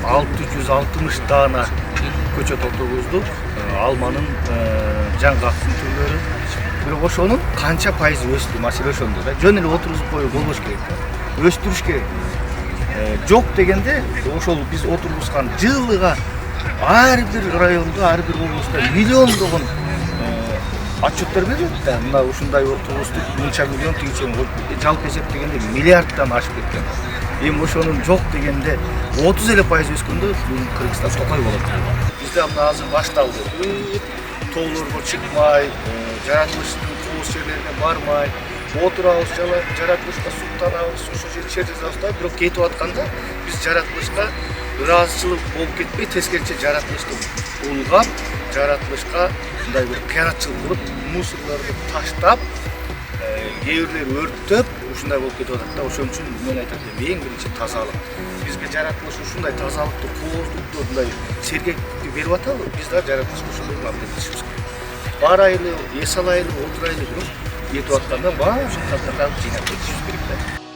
660 даана көчөт отургуздук. Алманын жаңгактын түрлөрү. Бирок ошонун канча пайызы өстү, маселе ошондо да. Жөн эле отургузуп коюп болбош керек да. Өстүрүш керек. Жок дегенде ошол биз отургузган жылыга ар бир райондо, ар бир облуста миллиондогон отчеттер берилет да. Мына ушундай отургуздук мынча миллион тигичен жалпы эсептегенде миллиарддан ашып кеткен. Эми ошонун жок дегенде 30 эле пайыз өскөндө бул Кыргызстан токой болот. Бизде мына азыр башталды. Тоолорго чыкмай, жаратылыштын кооз жерлерине бармай, отурабыз, жаратылышка суктанабыз, ушул жерде чер жазабыз да. Бирок кетип атканда биз жаратылышка ыраазычылык болуп кетпей, тескерисинче жаратылышты улгап, жаратылышка мындай бир кыянатчылык кылып, мусорлорду таштап, кээ бирлери өрттөп, ушундай болуп кетип атат да. Ошон үчүн мен айтат элем, эң биринчи тазалык. Бизге жаратылыш ушундай тазалыкты, кооздукту, мындай сергектикти берип аталы, биз да жаратылышка ошондой мамиле кылышыбыз керек. Барайлы, эс алайлы, отурайлы, бирок кетип атканда баарын ушул каттарга жыйнап кетишибиз керек да.